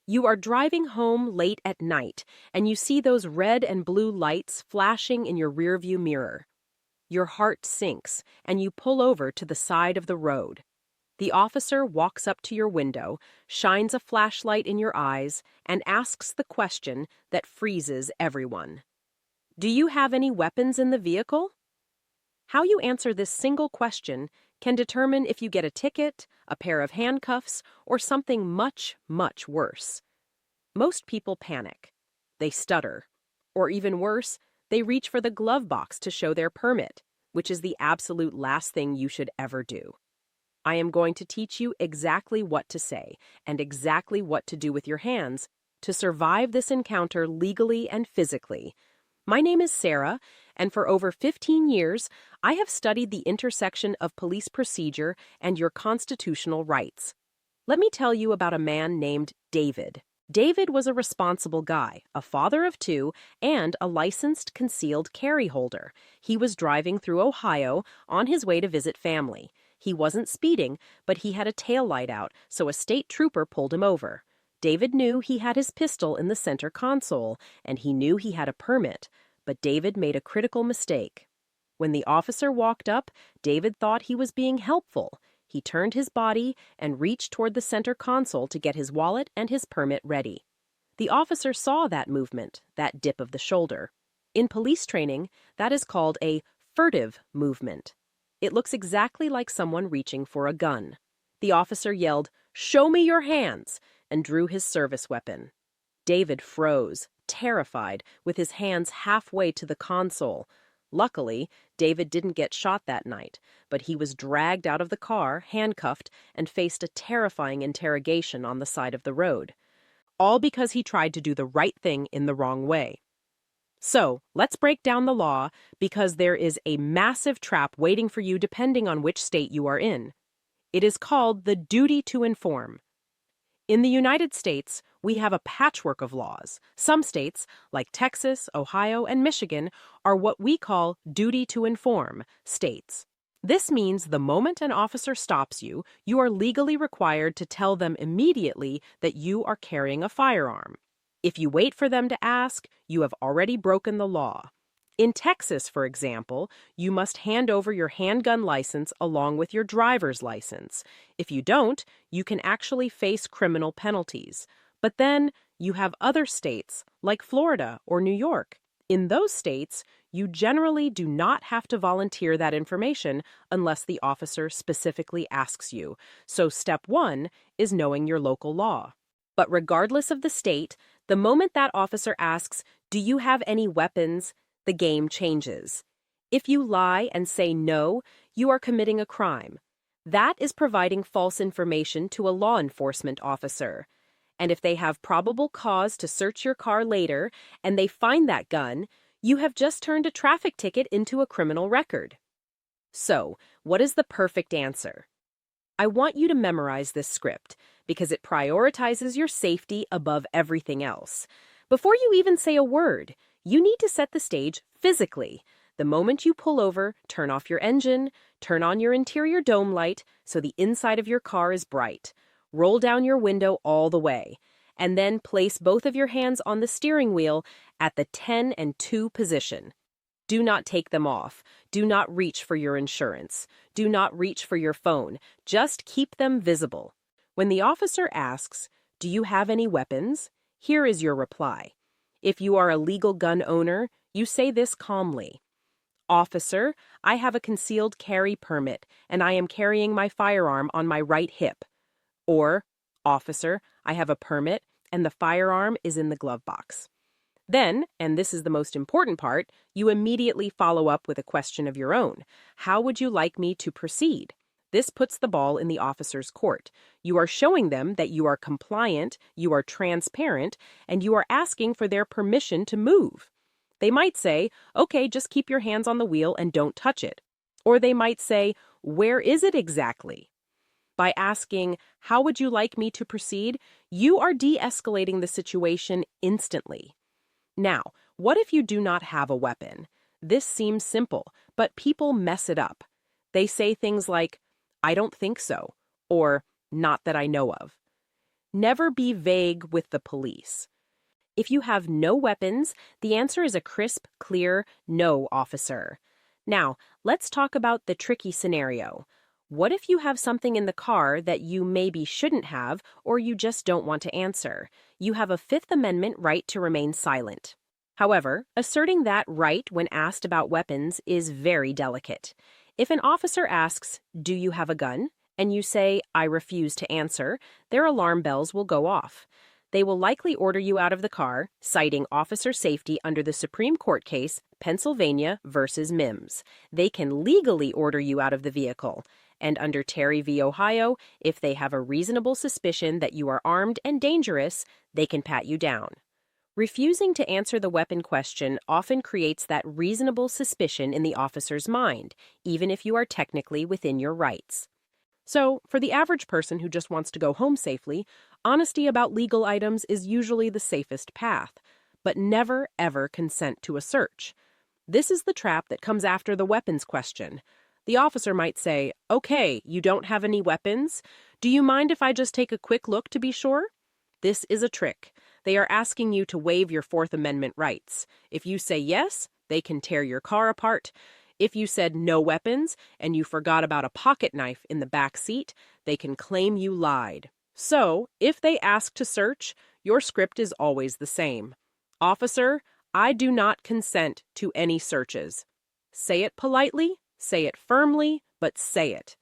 You are driving home late at night, and you see those red and blue lights flashing in your rearview mirror. Your heart sinks, and you pull over to the side of the road. The officer walks up to your window, shines a flashlight in your eyes, and asks the question that freezes everyone. Do you have any weapons in the vehicle? How you answer this single question can determine if you get a ticket, a pair of handcuffs, or something much, much worse. Most people panic. They stutter. Or even worse, they reach for the glove box to show their permit, which is the absolute last thing you should ever do. I am going to teach you exactly what to say and exactly what to do with your hands to survive this encounter legally and physically. My name is Sarah, and for over 15 years, I have studied the intersection of police procedure and your constitutional rights. Let me tell you about a man named David. David was a responsible guy, a father of two, and a licensed concealed carry holder. He was driving through Ohio on his way to visit family. He wasn't speeding, but he had a taillight out, so a state trooper pulled him over. David knew he had his pistol in the center console, and he knew he had a permit, but David made a critical mistake. When the officer walked up, David thought he was being helpful. He turned his body and reached toward the center console to get his wallet and his permit ready. The officer saw that movement, that dip of the shoulder. In police training, that is called a furtive movement. It looks exactly like someone reaching for a gun. The officer yelled, "Show me your hands," and drew his service weapon. David froze, terrified, with his hands halfway to the console. Luckily, David didn't get shot that night, but he was dragged out of the car, handcuffed, and faced a terrifying interrogation on the side of the road. All because he tried to do the right thing in the wrong way. So, let's break down the law, because there is a massive trap waiting for you depending on which state you are in. It is called the duty to inform. In the United States, we have a patchwork of laws. Some states, like Texas, Ohio, and Michigan, are what we call duty to inform states. This means the moment an officer stops you, you are legally required to tell them immediately that you are carrying a firearm. If you wait for them to ask, you have already broken the law. In Texas, for example, you must hand over your handgun license along with your driver's license. If you don't, you can actually face criminal penalties. But then you have other states, like Florida or New York. In those states, you generally do not have to volunteer that information unless the officer specifically asks you. So step 1 is knowing your local law. But regardless of the state, the moment that officer asks, "Do you have any weapons?" the game changes. If you lie and say no, you are committing a crime. That is providing false information to a law enforcement officer. And if they have probable cause to search your car later and they find that gun, you have just turned a traffic ticket into a criminal record. So, what is the perfect answer? I want you to memorize this script because it prioritizes your safety above everything else. Before you even say a word, you need to set the stage physically. The moment you pull over, turn off your engine, turn on your interior dome light so the inside of your car is bright. Roll down your window all the way, and then place both of your hands on the steering wheel at the 10 and 2 position. Do not take them off. Do not reach for your insurance. Do not reach for your phone. Just keep them visible. When the officer asks, "Do you have any weapons?" here is your reply. If you are a legal gun owner, you say this calmly. "Officer, I have a concealed carry permit, and I am carrying my firearm on my right hip." Or, "Officer, I have a permit, and the firearm is in the glove box." Then, and this is the most important part, you immediately follow up with a question of your own. How would you like me to proceed? This puts the ball in the officer's court. You are showing them that you are compliant, you are transparent, and you are asking for their permission to move. They might say, "Okay, just keep your hands on the wheel and don't touch it." Or they might say, "Where is it exactly?" By asking, "How would you like me to proceed?" you are de-escalating the situation instantly. Now, what if you do not have a weapon? This seems simple, but people mess it up. They say things like, "I don't think so," or "not that I know of." Never be vague with the police. If you have no weapons, the answer is a crisp, clear, no, officer. Now, let's talk about the tricky scenario. What if you have something in the car that you maybe shouldn't have, or you just don't want to answer? You have a Fifth Amendment right to remain silent. However, asserting that right when asked about weapons is very delicate. If an officer asks, "Do you have a gun?" and you say, "I refuse to answer," their alarm bells will go off. They will likely order you out of the car, citing officer safety under the Supreme Court case, Pennsylvania versus Mimms. They can legally order you out of the vehicle. And under Terry v. Ohio, if they have a reasonable suspicion that you are armed and dangerous, they can pat you down. Refusing to answer the weapon question often creates that reasonable suspicion in the officer's mind, even if you are technically within your rights. So, for the average person who just wants to go home safely, honesty about legal items is usually the safest path. But never, ever consent to a search. This is the trap that comes after the weapons question. The officer might say, "Okay, you don't have any weapons? Do you mind if I just take a quick look to be sure?" This is a trick. They are asking you to waive your Fourth Amendment rights. If you say yes, they can tear your car apart. If you said no weapons and you forgot about a pocket knife in the back seat, they can claim you lied. So, if they ask to search, your script is always the same. "Officer, I do not consent to any searches." Say it politely, say it firmly, but say it.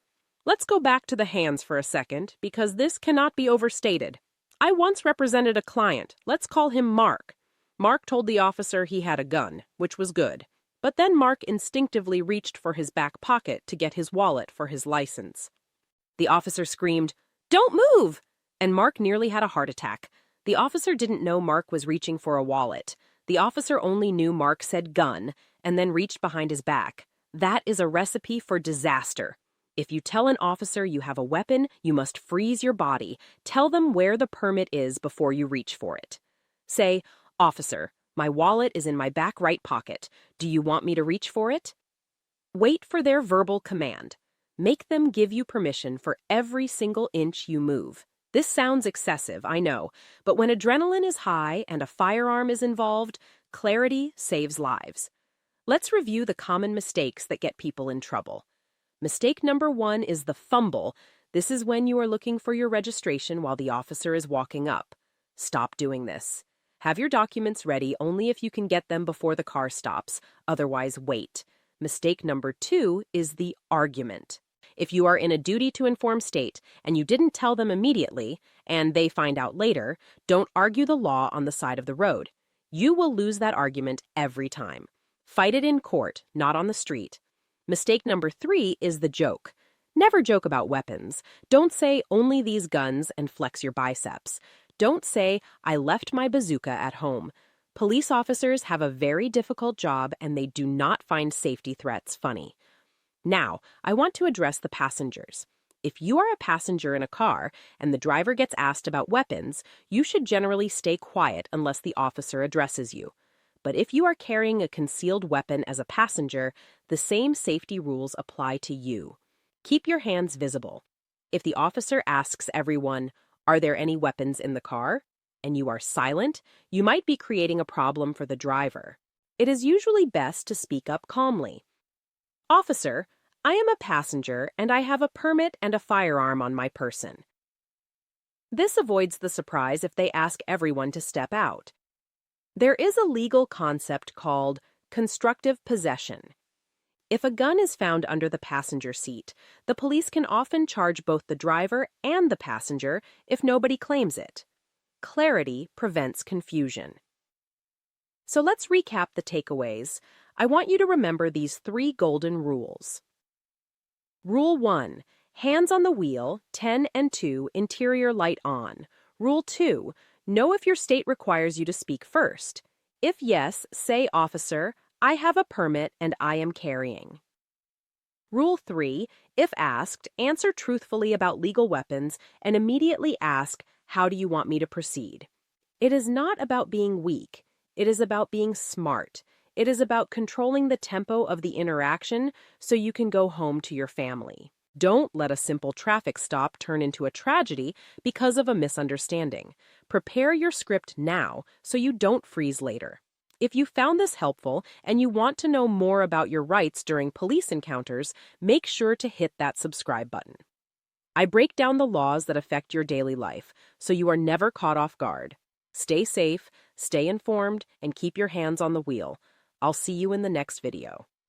Let's go back to the hands for a second, because this cannot be overstated. I once represented a client. Let's call him Mark. Mark told the officer he had a gun, which was good. But then Mark instinctively reached for his back pocket to get his wallet for his license. The officer screamed, "Don't move!" And Mark nearly had a heart attack. The officer didn't know Mark was reaching for a wallet. The officer only knew Mark said gun, and then reached behind his back. That is a recipe for disaster. If you tell an officer you have a weapon, you must freeze your body. Tell them where the permit is before you reach for it. Say, "Officer, my wallet is in my back right pocket. Do you want me to reach for it?" Wait for their verbal command. Make them give you permission for every single inch you move. This sounds excessive, I know, but when adrenaline is high and a firearm is involved, clarity saves lives. Let's review the common mistakes that get people in trouble. Mistake number 1 is the fumble. This is when you are looking for your registration while the officer is walking up. Stop doing this. Have your documents ready only if you can get them before the car stops. Otherwise, wait. Mistake number 2 is the argument. If you are in a duty to inform state and you didn't tell them immediately, and they find out later, don't argue the law on the side of the road. You will lose that argument every time. Fight it in court, not on the street. Mistake number 3 is the joke. Never joke about weapons. Don't say only these guns and flex your biceps. Don't say, "I left my bazooka at home." Police officers have a very difficult job and they do not find safety threats funny. Now, I want to address the passengers. If you are a passenger in a car and the driver gets asked about weapons, you should generally stay quiet unless the officer addresses you. But if you are carrying a concealed weapon as a passenger, the same safety rules apply to you. Keep your hands visible. If the officer asks everyone, "Are there any weapons in the car?" and you are silent, you might be creating a problem for the driver. It is usually best to speak up calmly. "Officer, I am a passenger and I have a permit and a firearm on my person." This avoids the surprise if they ask everyone to step out. There is a legal concept called constructive possession. If a gun is found under the passenger seat, the police can often charge both the driver and the passenger if nobody claims it. Clarity prevents confusion. So let's recap the takeaways. I want you to remember these 3 golden rules. Rule 1. Hands on the wheel, 10 and 2, interior light on. Rule 2. Know if your state requires you to speak first. If yes, say, "Officer, I have a permit and I am carrying." Rule 3. If asked, answer truthfully about legal weapons and immediately ask, "How do you want me to proceed?" It is not about being weak. It is about being smart. It is about controlling the tempo of the interaction so you can go home to your family. Don't let a simple traffic stop turn into a tragedy because of a misunderstanding. Prepare your script now so you don't freeze later. If you found this helpful and you want to know more about your rights during police encounters, make sure to hit that subscribe button. I break down the laws that affect your daily life so you are never caught off guard. Stay safe, stay informed, and keep your hands on the wheel. I'll see you in the next video.